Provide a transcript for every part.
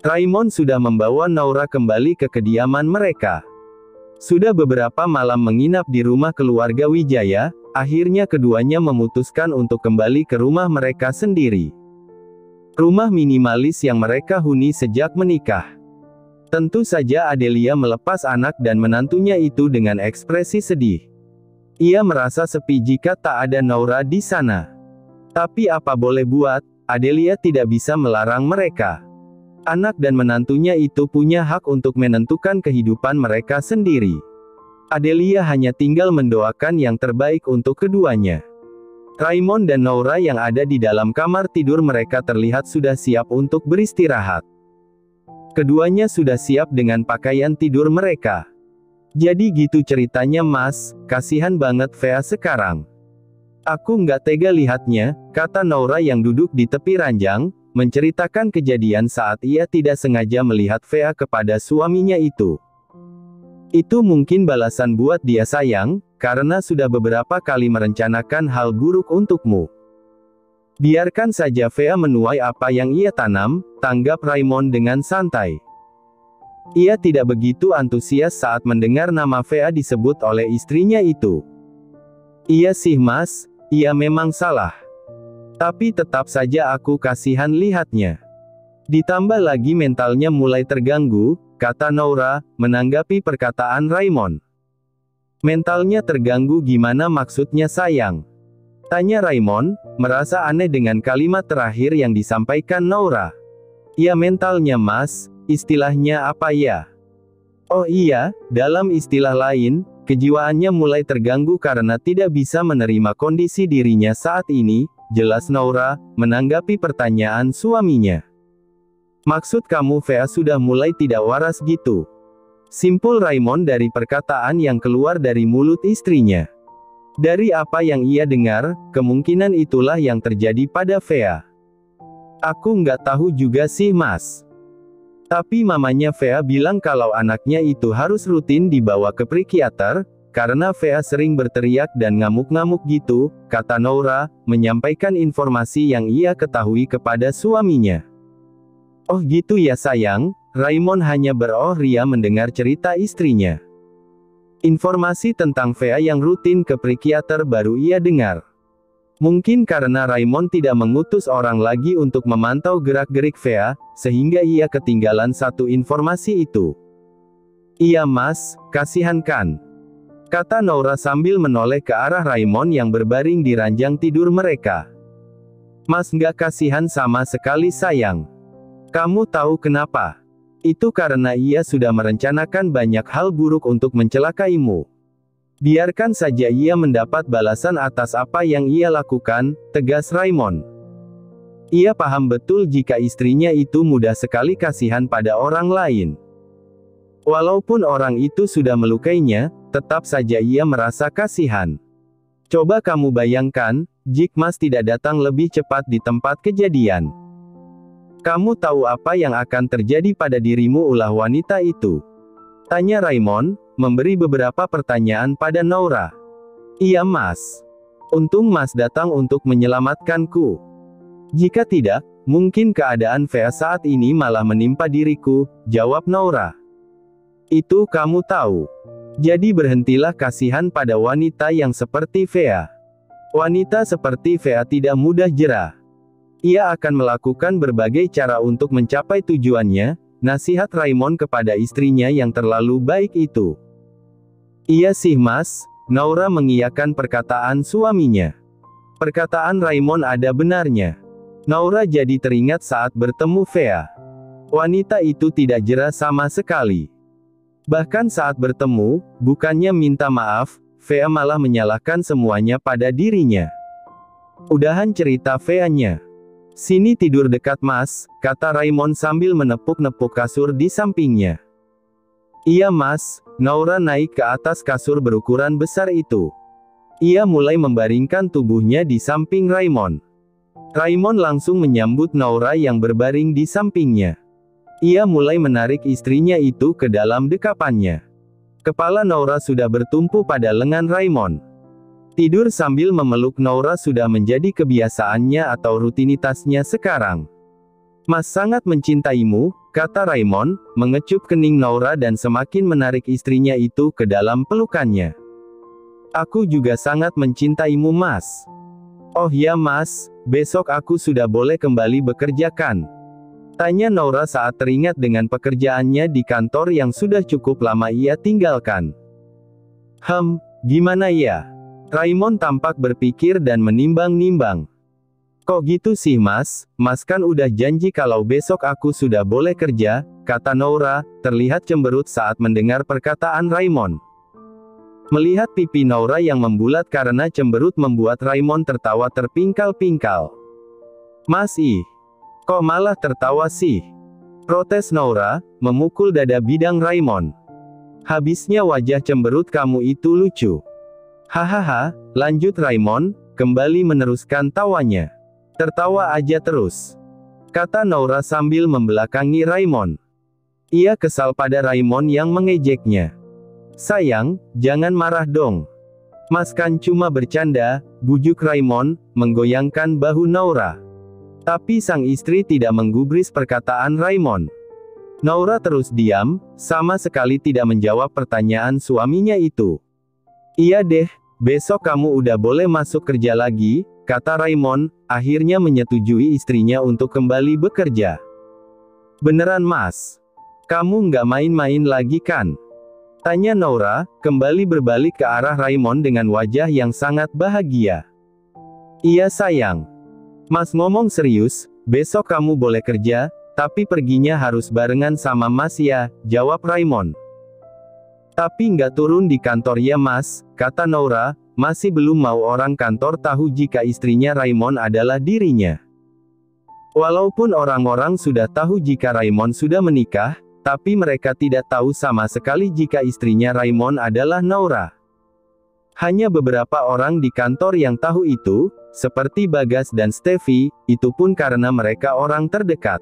Raimon sudah membawa Naura kembali ke kediaman mereka. Sudah beberapa malam menginap di rumah keluarga Wijaya, akhirnya keduanya memutuskan untuk kembali ke rumah mereka sendiri. Rumah minimalis yang mereka huni sejak menikah. Tentu saja Adelia melepas anak dan menantunya itu dengan ekspresi sedih. Ia merasa sepi jika tak ada Naura di sana. Tapi apa boleh buat, Adelia tidak bisa melarang mereka. Anak dan menantunya itu punya hak untuk menentukan kehidupan mereka sendiri. Adelia hanya tinggal mendoakan yang terbaik untuk keduanya. Raimon dan Naura yang ada di dalam kamar tidur mereka terlihat sudah siap untuk beristirahat. Keduanya sudah siap dengan pakaian tidur mereka. Jadi gitu ceritanya Mas, kasihan banget Fea sekarang. Aku nggak tega lihatnya, kata Naura yang duduk di tepi ranjang, menceritakan kejadian saat ia tidak sengaja melihat Fea kepada suaminya itu. Itu mungkin balasan buat dia sayang, karena sudah beberapa kali merencanakan hal buruk untukmu. Biarkan saja Fea menuai apa yang ia tanam, tanggap Raimon dengan santai. Ia tidak begitu antusias saat mendengar nama Fea disebut oleh istrinya itu. Iya sih Mas, ia memang salah. Tapi tetap saja aku kasihan lihatnya. Ditambah lagi mentalnya mulai terganggu, kata Naura, menanggapi perkataan Raimon. Mentalnya terganggu gimana maksudnya sayang? Tanya Raimon, merasa aneh dengan kalimat terakhir yang disampaikan Naura. Ya mentalnya Mas, istilahnya apa ya? Oh iya, dalam istilah lain, kejiwaannya mulai terganggu karena tidak bisa menerima kondisi dirinya saat ini, jelas Naura, menanggapi pertanyaan suaminya. Maksud kamu Fea sudah mulai tidak waras gitu? Simpul Raimon dari perkataan yang keluar dari mulut istrinya. Dari apa yang ia dengar, kemungkinan itulah yang terjadi pada Fea. Aku nggak tahu juga sih Mas. Tapi mamanya Fea bilang kalau anaknya itu harus rutin dibawa ke psikiater, karena Fea sering berteriak dan ngamuk-ngamuk gitu, kata Naura, menyampaikan informasi yang ia ketahui kepada suaminya. Oh gitu ya sayang, Raimon hanya beroh ria mendengar cerita istrinya. Informasi tentang Fea yang rutin ke psikiater baru ia dengar. Mungkin karena Raimon tidak mengutus orang lagi untuk memantau gerak-gerik Fea, sehingga ia ketinggalan satu informasi itu. Iya Mas, kasihan kan? Kata Naura sambil menoleh ke arah Raimon yang berbaring di ranjang tidur mereka. Mas nggak kasihan sama sekali sayang. Kamu tahu kenapa? Itu karena ia sudah merencanakan banyak hal buruk untuk mencelakaimu. Biarkan saja ia mendapat balasan atas apa yang ia lakukan, tegas Raimon. Ia paham betul jika istrinya itu mudah sekali kasihan pada orang lain. Walaupun orang itu sudah melukainya, tetap saja ia merasa kasihan. Coba kamu bayangkan, jika Mas tidak datang lebih cepat di tempat kejadian. Kamu tahu apa yang akan terjadi pada dirimu ulah wanita itu? Tanya Raimon, memberi beberapa pertanyaan pada Naura. Iya Mas. Untung Mas datang untuk menyelamatkanku. Jika tidak, mungkin keadaan Fea saat ini malah menimpa diriku, jawab Naura. Itu kamu tahu. Jadi berhentilah kasihan pada wanita yang seperti Fea. Wanita seperti Fea tidak mudah jera. Ia akan melakukan berbagai cara untuk mencapai tujuannya, nasihat Raimon kepada istrinya yang terlalu baik itu. Iya sih Mas, Naura mengiyakan perkataan suaminya. Perkataan Raimon ada benarnya. Naura jadi teringat saat bertemu Fea. Wanita itu tidak jera sama sekali. Bahkan saat bertemu, bukannya minta maaf, Fea malah menyalahkan semuanya pada dirinya. Udahan cerita Fea-nya. Sini tidur dekat Mas, kata Raimon sambil menepuk-nepuk kasur di sampingnya. Iya Mas, Naura naik ke atas kasur berukuran besar itu. Ia mulai membaringkan tubuhnya di samping Raimon. Raimon langsung menyambut Naura yang berbaring di sampingnya. Ia mulai menarik istrinya itu ke dalam dekapannya. Kepala Naura sudah bertumpu pada lengan Raimon. Tidur sambil memeluk Naura sudah menjadi kebiasaannya atau rutinitasnya sekarang. Mas sangat mencintaimu, kata Raymond, mengecup kening Naura dan semakin menarik istrinya itu ke dalam pelukannya. Aku juga sangat mencintaimu, Mas. Oh ya, Mas, besok aku sudah boleh kembali bekerja kan? Tanya Naura saat teringat dengan pekerjaannya di kantor yang sudah cukup lama ia tinggalkan. Gimana ya? Raymond tampak berpikir dan menimbang-nimbang. Kok gitu sih, Mas? Mas kan udah janji kalau besok aku sudah boleh kerja, kata Naura, terlihat cemberut saat mendengar perkataan Raymond. Melihat pipi Naura yang membulat karena cemberut membuat Raymond tertawa terpingkal-pingkal. Mas kok malah tertawa sih? Protes Naura, memukul dada bidang Raymond. Habisnya wajah cemberut kamu itu lucu. Hahaha, lanjut Raymond, kembali meneruskan tawanya. Tertawa aja terus, kata Naura sambil membelakangi Raymond. Ia kesal pada Raymond yang mengejeknya. Sayang, jangan marah dong. Mas kan cuma bercanda, bujuk Raymond, menggoyangkan bahu Naura. Tapi sang istri tidak menggubris perkataan Raymond. Naura terus diam, sama sekali tidak menjawab pertanyaan suaminya itu. Iya deh, besok kamu udah boleh masuk kerja lagi, kata Raymond, akhirnya menyetujui istrinya untuk kembali bekerja. Beneran, Mas? Kamu nggak main-main lagi kan? Tanya Naura, kembali berbalik ke arah Raymond dengan wajah yang sangat bahagia. Iya sayang. Mas ngomong serius, besok kamu boleh kerja, tapi perginya harus barengan sama Mas ya, jawab Raymond. Tapi nggak turun di kantor ya Mas, kata Naura, masih belum mau orang kantor tahu jika istrinya Raymond adalah dirinya. Walaupun orang-orang sudah tahu jika Raymond sudah menikah, tapi mereka tidak tahu sama sekali jika istrinya Raymond adalah Naura. Hanya beberapa orang di kantor yang tahu itu, seperti Bagas dan Steffi, itu pun karena mereka orang terdekat.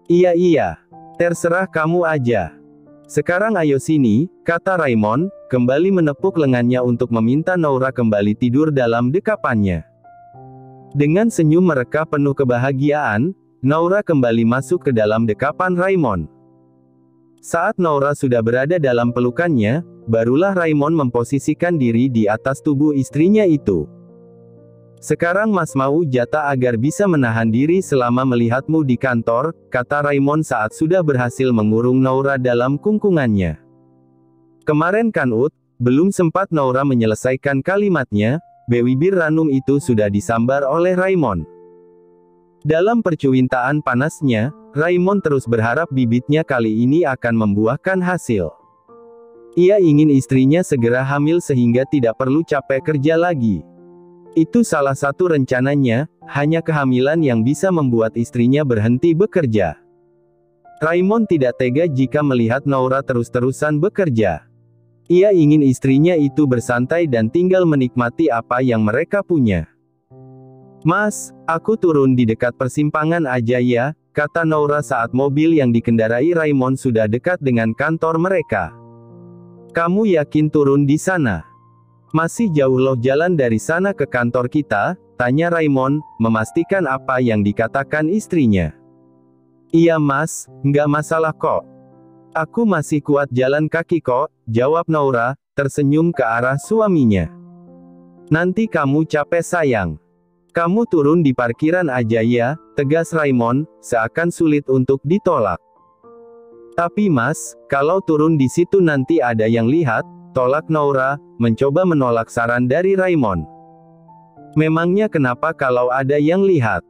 Iya, terserah kamu aja. Sekarang ayo sini, kata Raymond, kembali menepuk lengannya untuk meminta Naura kembali tidur dalam dekapannya. Dengan senyum mereka penuh kebahagiaan, Naura kembali masuk ke dalam dekapan Raymond. Saat Naura sudah berada dalam pelukannya, barulah Raymond memposisikan diri di atas tubuh istrinya itu. Sekarang Mas mau jatah agar bisa menahan diri selama melihatmu di kantor, kata Raymond saat sudah berhasil mengurung Naura dalam kungkungannya. Kemarin kan belum sempat Naura menyelesaikan kalimatnya, bibir ranum itu sudah disambar oleh Raymond. Dalam percuintaan panasnya, Raymond terus berharap bibitnya kali ini akan membuahkan hasil. Ia ingin istrinya segera hamil sehingga tidak perlu capek kerja lagi. Itu salah satu rencananya, hanya kehamilan yang bisa membuat istrinya berhenti bekerja. Raymond tidak tega jika melihat Naura terus-terusan bekerja. Ia ingin istrinya itu bersantai dan tinggal menikmati apa yang mereka punya. Mas, aku turun di dekat persimpangan aja ya, kata Naura saat mobil yang dikendarai Raymond sudah dekat dengan kantor mereka. Kamu yakin turun di sana? Masih jauh loh jalan dari sana ke kantor kita, tanya Raymond, memastikan apa yang dikatakan istrinya. Iya Mas, nggak masalah kok. Aku masih kuat jalan kaki kok, jawab Naura, tersenyum ke arah suaminya. Nanti kamu capek sayang. Kamu turun di parkiran aja ya, tegas Raymond, seakan sulit untuk ditolak. Tapi Mas, kalau turun di situ nanti ada yang lihat, tolak Naura, mencoba menolak saran dari Raymond. Memangnya kenapa kalau ada yang lihat?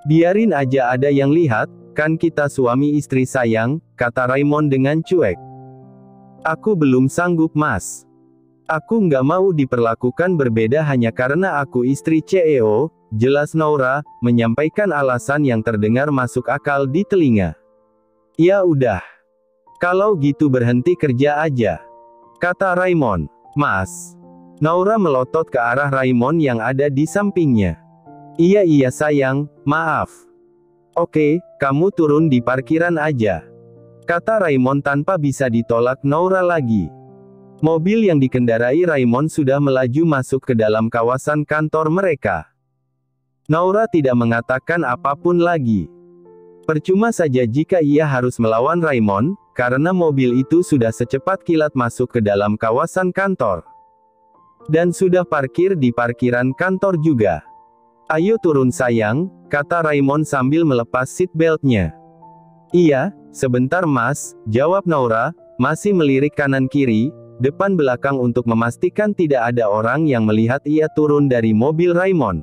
Biarin aja ada yang lihat, kan kita suami istri sayang, kata Raymond dengan cuek. Aku belum sanggup Mas. Aku nggak mau diperlakukan berbeda hanya karena aku istri CEO, jelas Naura, menyampaikan alasan yang terdengar masuk akal di telinga. Ya udah. Kalau gitu berhenti kerja aja, kata Raymond. Mas. Naura melotot ke arah Raymond yang ada di sampingnya. Iya sayang, maaf. Oke, kamu turun di parkiran aja, kata Raymond tanpa bisa ditolak Naura lagi. Mobil yang dikendarai Raymond sudah melaju masuk ke dalam kawasan kantor mereka. Naura tidak mengatakan apapun lagi. Percuma saja jika ia harus melawan Raymond, karena mobil itu sudah secepat kilat masuk ke dalam kawasan kantor. Dan sudah parkir di parkiran kantor juga. "Ayo turun sayang," kata Raymond sambil melepas seat belt-nya. "Iya, sebentar mas," jawab Noura, masih melirik kanan-kiri, depan belakang untuk memastikan tidak ada orang yang melihat ia turun dari mobil Raymond.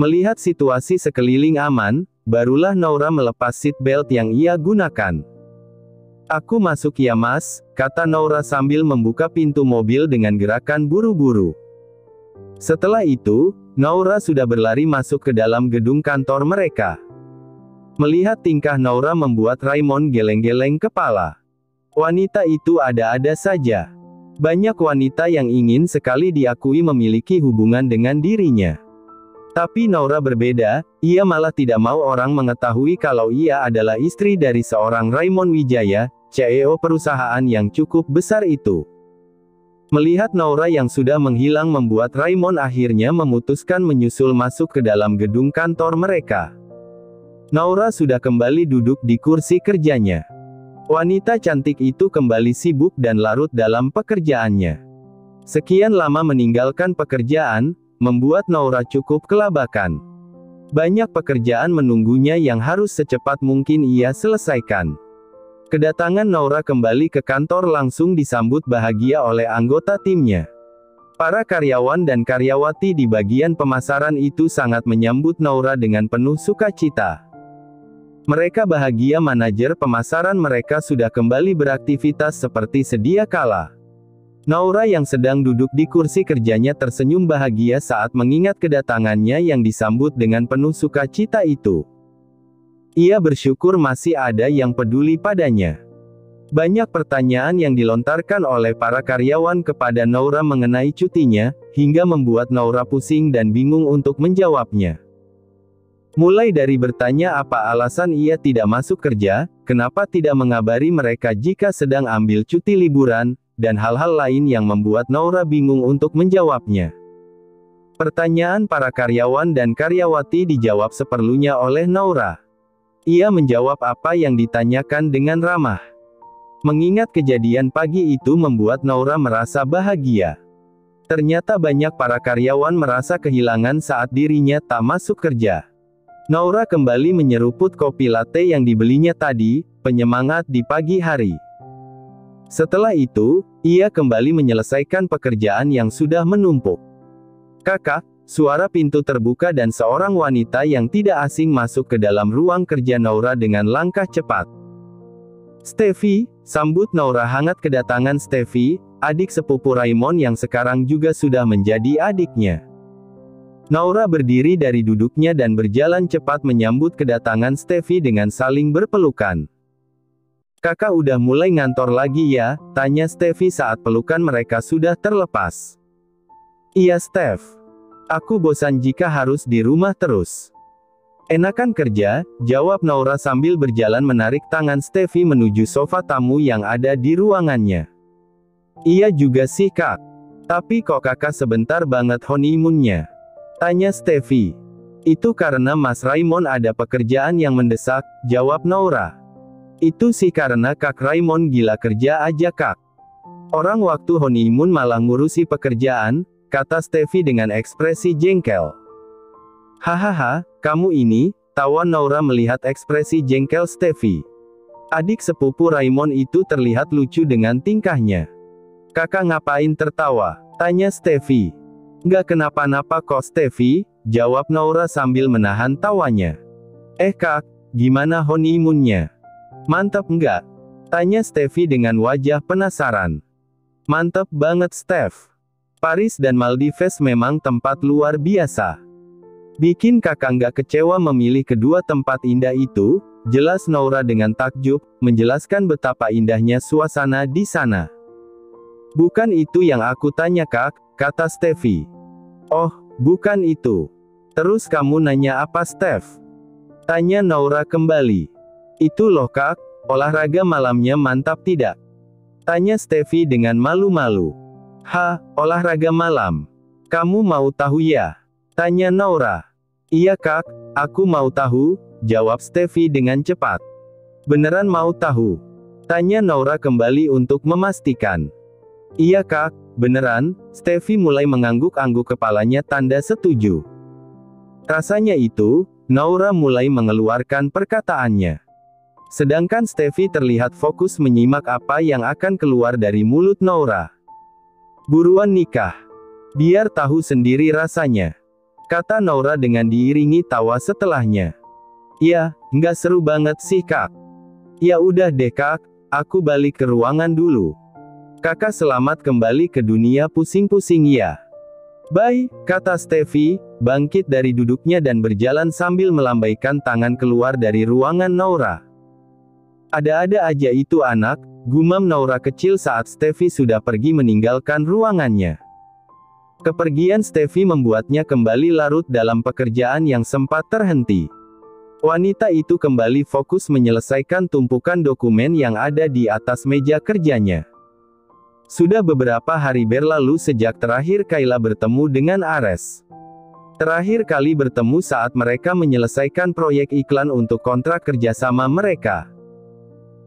Melihat situasi sekeliling aman, barulah Noura melepas seat belt yang ia gunakan. "Aku masuk ya mas," kata Noura sambil membuka pintu mobil dengan gerakan buru-buru. Setelah itu, Noura sudah berlari masuk ke dalam gedung kantor mereka. Melihat tingkah Noura membuat Raymond geleng-geleng kepala. Wanita itu ada-ada saja. Banyak wanita yang ingin sekali diakui memiliki hubungan dengan dirinya. Tapi Noura berbeda, ia malah tidak mau orang mengetahui kalau ia adalah istri dari seorang Raymond Wijaya, CEO perusahaan yang cukup besar itu. Melihat Noura yang sudah menghilang membuat Raymond akhirnya memutuskan menyusul masuk ke dalam gedung kantor mereka. Noura sudah kembali duduk di kursi kerjanya. Wanita cantik itu kembali sibuk dan larut dalam pekerjaannya. Sekian lama meninggalkan pekerjaan, membuat Noura cukup kelabakan. Banyak pekerjaan menunggunya yang harus secepat mungkin ia selesaikan. Kedatangan Noura kembali ke kantor langsung disambut bahagia oleh anggota timnya. Para karyawan dan karyawati di bagian pemasaran itu sangat menyambut Noura dengan penuh sukacita. Mereka bahagia manajer pemasaran mereka sudah kembali beraktivitas seperti sedia kala. Noura yang sedang duduk di kursi kerjanya tersenyum bahagia saat mengingat kedatangannya yang disambut dengan penuh sukacita itu. Ia bersyukur masih ada yang peduli padanya. Banyak pertanyaan yang dilontarkan oleh para karyawan kepada Noura mengenai cutinya, hingga membuat Noura pusing dan bingung untuk menjawabnya. Mulai dari bertanya apa alasan ia tidak masuk kerja, kenapa tidak mengabari mereka jika sedang ambil cuti liburan, dan hal-hal lain yang membuat Noura bingung untuk menjawabnya. Pertanyaan para karyawan dan karyawati dijawab seperlunya oleh Noura. Ia menjawab apa yang ditanyakan dengan ramah. Mengingat kejadian pagi itu membuat Noura merasa bahagia. Ternyata banyak para karyawan merasa kehilangan saat dirinya tak masuk kerja. Noura kembali menyeruput kopi latte yang dibelinya tadi, penyemangat di pagi hari. Setelah itu, ia kembali menyelesaikan pekerjaan yang sudah menumpuk. "Kakak," suara pintu terbuka dan seorang wanita yang tidak asing masuk ke dalam ruang kerja Noura dengan langkah cepat. "Steffi," sambut Noura hangat kedatangan Steffi, adik sepupu Raymond yang sekarang juga sudah menjadi adiknya. Noura berdiri dari duduknya dan berjalan cepat menyambut kedatangan Steffi dengan saling berpelukan. "Kakak udah mulai ngantor lagi ya?" tanya Steffi saat pelukan mereka sudah terlepas. "Iya Steph. Aku bosan jika harus di rumah terus." "Enakan kerja," jawab Noura sambil berjalan menarik tangan Steffi menuju sofa tamu yang ada di ruangannya. "Iya juga sih kak. Tapi kok kakak sebentar banget honeymoonnya?" tanya Steffi. "Itu karena Mas Raymond ada pekerjaan yang mendesak," jawab Noura. "Itu sih karena Kak Raymond gila kerja aja kak. Orang waktu honeymoon malah ngurusi pekerjaan," kata Steffi dengan ekspresi jengkel. "Hahaha, kamu ini," tawa Noura melihat ekspresi jengkel Steffi. Adik sepupu Raymond itu terlihat lucu dengan tingkahnya. "Kakak ngapain tertawa?" tanya Steffi. "Nggak kenapa-napa kok Steffi," jawab Noura sambil menahan tawanya. Kak, gimana honeymoonnya? Mantap nggak?" tanya Steffi dengan wajah penasaran. "Mantap banget Steph. Paris dan Maldives memang tempat luar biasa. Bikin kakak nggak kecewa memilih kedua tempat indah itu," jelas Noura dengan takjub, menjelaskan betapa indahnya suasana di sana. "Bukan itu yang aku tanya kak," kata Steffi. "Oh, bukan itu. Terus kamu nanya apa Steph?" tanya Noura kembali. "Itu loh kak, olahraga malamnya mantap tidak?" tanya Steffi dengan malu-malu. Olahraga malam. Kamu mau tahu ya?" tanya Noura. "Iya kak, aku mau tahu," jawab Steffi dengan cepat. Beneran mau tahu? Tanya Naura kembali untuk memastikan. Iya kak, beneran. Steffi mulai mengangguk-angguk kepalanya tanda setuju. Rasanya itu, Naura mulai mengeluarkan perkataannya. Sedangkan Steffi terlihat fokus menyimak apa yang akan keluar dari mulut Naura. Buruan nikah. Biar tahu sendiri rasanya. Kata Naura dengan diiringi tawa setelahnya. Ya, nggak seru banget sih kak. Ya udah deh kak, aku balik ke ruangan dulu. Kakak selamat kembali ke dunia pusing-pusing ya. Bye, kata Steffi, bangkit dari duduknya dan berjalan sambil melambaikan tangan keluar dari ruangan Naura. Ada-ada aja itu anak, gumam Naura kecil saat Steffi sudah pergi meninggalkan ruangannya. Kepergian Steffi membuatnya kembali larut dalam pekerjaan yang sempat terhenti. Wanita itu kembali fokus menyelesaikan tumpukan dokumen yang ada di atas meja kerjanya. Sudah beberapa hari berlalu sejak terakhir Kayla bertemu dengan Ares. Terakhir kali bertemu saat mereka menyelesaikan proyek iklan untuk kontrak kerjasama mereka.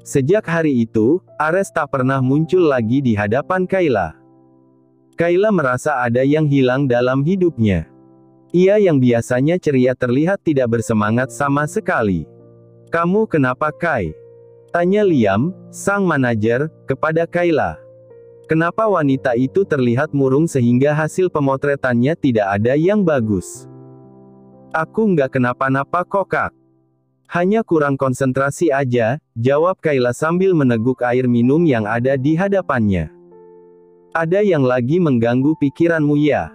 Sejak hari itu, Ares tak pernah muncul lagi di hadapan Kayla. Kayla merasa ada yang hilang dalam hidupnya. Ia yang biasanya ceria terlihat tidak bersemangat sama sekali. Kamu kenapa Kay? Tanya Liam, sang manajer, kepada Kayla. Kenapa wanita itu terlihat murung sehingga hasil pemotretannya tidak ada yang bagus? Aku nggak kenapa-napa kok kak. Hanya kurang konsentrasi aja, jawab Kayla sambil meneguk air minum yang ada di hadapannya. Ada yang lagi mengganggu pikiranmu ya?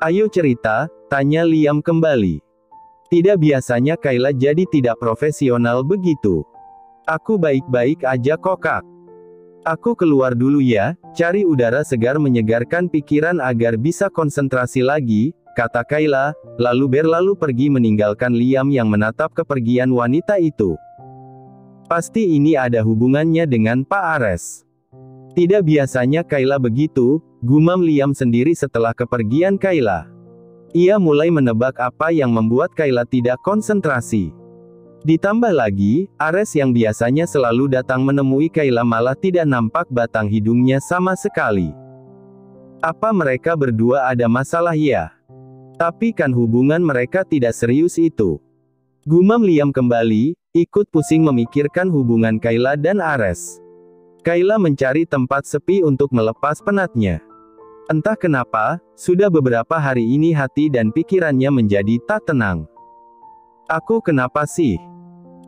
Ayo cerita, tanya Liam kembali. Tidak biasanya Kayla jadi tidak profesional begitu. Aku baik-baik aja kok kak. Aku keluar dulu ya, cari udara segar menyegarkan pikiran agar bisa konsentrasi lagi, kata Kayla, lalu berlalu pergi meninggalkan Liam yang menatap kepergian wanita itu. Pasti ini ada hubungannya dengan Pak Ares. Tidak biasanya Kayla begitu, gumam Liam sendiri setelah kepergian Kayla. Ia mulai menebak apa yang membuat Kayla tidak konsentrasi. Ditambah lagi, Ares yang biasanya selalu datang menemui Kayla malah tidak nampak batang hidungnya sama sekali. Apa mereka berdua ada masalah ya? Tapi kan hubungan mereka tidak serius itu. Gumam Liam kembali, ikut pusing memikirkan hubungan Kayla dan Ares. Kayla mencari tempat sepi untuk melepas penatnya. Entah kenapa, sudah beberapa hari ini hati dan pikirannya menjadi tak tenang. Aku kenapa sih?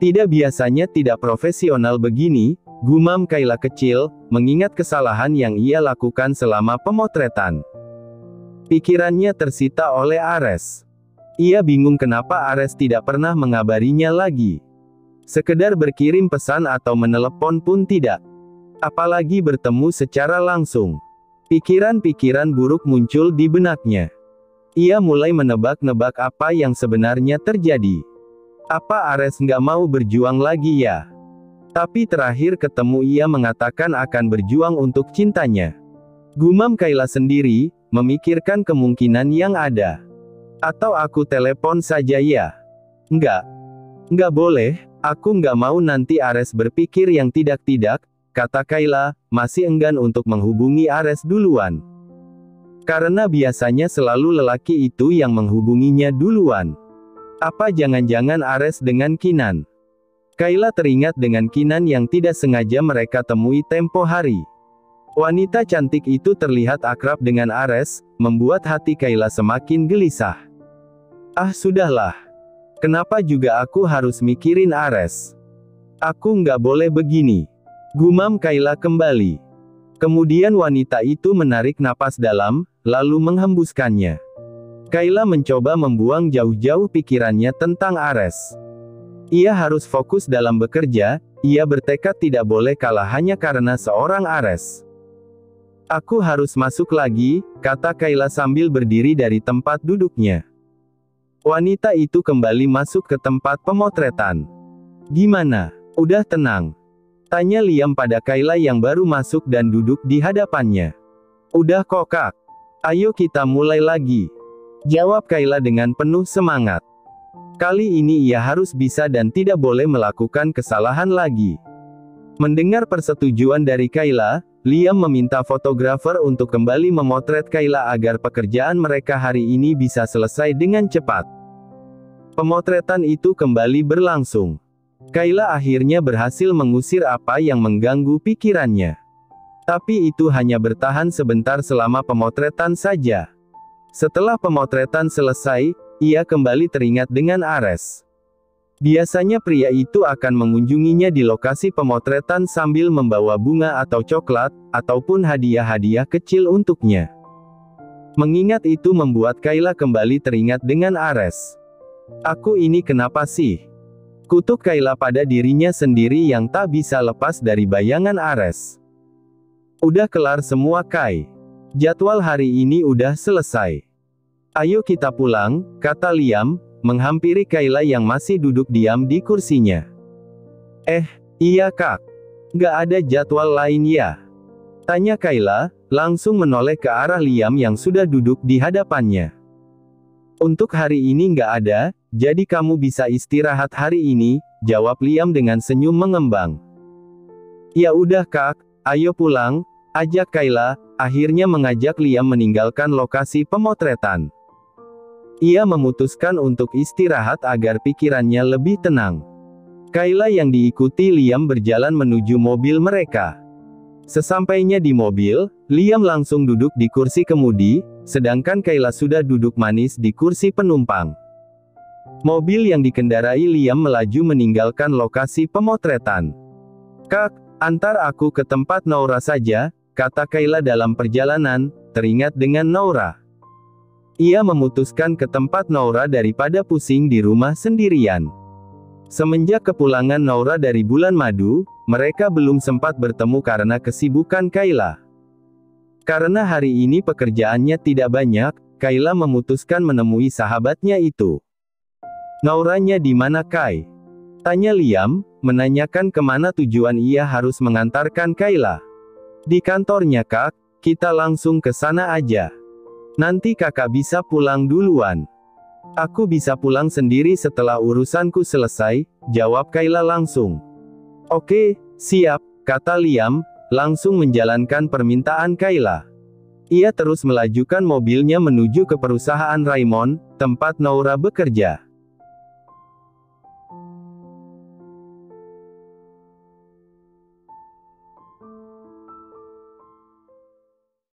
Tidak biasanya tidak profesional begini, gumam Kayla kecil, mengingat kesalahan yang ia lakukan selama pemotretan. Pikirannya tersita oleh Ares. Ia bingung kenapa Ares tidak pernah mengabarinya lagi. Sekedar berkirim pesan atau menelepon pun tidak. Apalagi bertemu secara langsung. Pikiran-pikiran buruk muncul di benaknya. Ia mulai menebak-nebak apa yang sebenarnya terjadi. Apa Ares nggak mau berjuang lagi ya? Tapi terakhir ketemu ia mengatakan akan berjuang untuk cintanya. Gumam Kayla sendiri, memikirkan kemungkinan yang ada. Atau aku telepon saja ya? Nggak boleh, aku nggak mau nanti Ares berpikir yang tidak-tidak, kata Kayla, masih enggan untuk menghubungi Ares duluan. Karena biasanya selalu lelaki itu yang menghubunginya duluan. Apa jangan-jangan Ares dengan Kinan? Kayla teringat dengan Kinan yang tidak sengaja mereka temui tempo hari. Wanita cantik itu terlihat akrab dengan Ares, membuat hati Kayla semakin gelisah. Ah sudahlah. Kenapa juga aku harus mikirin Ares? Aku nggak boleh begini. Gumam Kayla kembali. Kemudian wanita itu menarik napas dalam, lalu menghembuskannya. Kayla mencoba membuang jauh-jauh pikirannya tentang Ares. Ia harus fokus dalam bekerja, ia bertekad tidak boleh kalah hanya karena seorang Ares. Aku harus masuk lagi, kata Kayla sambil berdiri dari tempat duduknya. Wanita itu kembali masuk ke tempat pemotretan. Gimana? Udah tenang? Tanya Liam pada Kayla yang baru masuk dan duduk di hadapannya. Udah kok kak. Ayo kita mulai lagi. Jawab Kayla dengan penuh semangat. Kali ini ia harus bisa dan tidak boleh melakukan kesalahan lagi. Mendengar persetujuan dari Kayla, Liam meminta fotografer untuk kembali memotret Kayla agar pekerjaan mereka hari ini bisa selesai dengan cepat. Pemotretan itu kembali berlangsung. Kayla akhirnya berhasil mengusir apa yang mengganggu pikirannya. Tapi itu hanya bertahan sebentar selama pemotretan saja. Setelah pemotretan selesai, ia kembali teringat dengan Ares. Biasanya pria itu akan mengunjunginya di lokasi pemotretan sambil membawa bunga atau coklat, ataupun hadiah-hadiah kecil untuknya. Mengingat itu membuat Kayla kembali teringat dengan Ares. Aku ini kenapa sih? Kutuk Kayla pada dirinya sendiri yang tak bisa lepas dari bayangan Ares. Udah kelar semua Kai. Jadwal hari ini udah selesai. Ayo kita pulang, kata Liam, menghampiri Kayla yang masih duduk diam di kursinya. Iya kak. Gak ada jadwal lain ya? Tanya Kayla, langsung menoleh ke arah Liam yang sudah duduk di hadapannya. Untuk hari ini gak ada, jadi kamu bisa istirahat hari ini, jawab Liam dengan senyum mengembang. Ya udah kak, ayo pulang, ajak Kayla, akhirnya mengajak Liam meninggalkan lokasi pemotretan. Ia memutuskan untuk istirahat agar pikirannya lebih tenang. Kayla yang diikuti Liam berjalan menuju mobil mereka. Sesampainya di mobil, Liam langsung duduk di kursi kemudi, sedangkan Kayla sudah duduk manis di kursi penumpang. Mobil yang dikendarai Liam melaju meninggalkan lokasi pemotretan. Kak, antar aku ke tempat Noura saja, kata Kayla dalam perjalanan, teringat dengan Noura. Ia memutuskan ke tempat Noura daripada pusing di rumah sendirian. Semenjak kepulangan Noura dari bulan madu, mereka belum sempat bertemu karena kesibukan Kayla. Karena hari ini pekerjaannya tidak banyak, Kayla memutuskan menemui sahabatnya itu. Nouranya di mana Kai? Tanya Liam, menanyakan kemana tujuan ia harus mengantarkan Kayla. Di kantornya kak, kita langsung ke sana aja. Nanti kakak bisa pulang duluan. Aku bisa pulang sendiri setelah urusanku selesai, jawab Kayla langsung. Oke, siap, kata Liam, langsung menjalankan permintaan Kayla. Ia terus melajukan mobilnya menuju ke perusahaan Raymond, tempat Noura bekerja.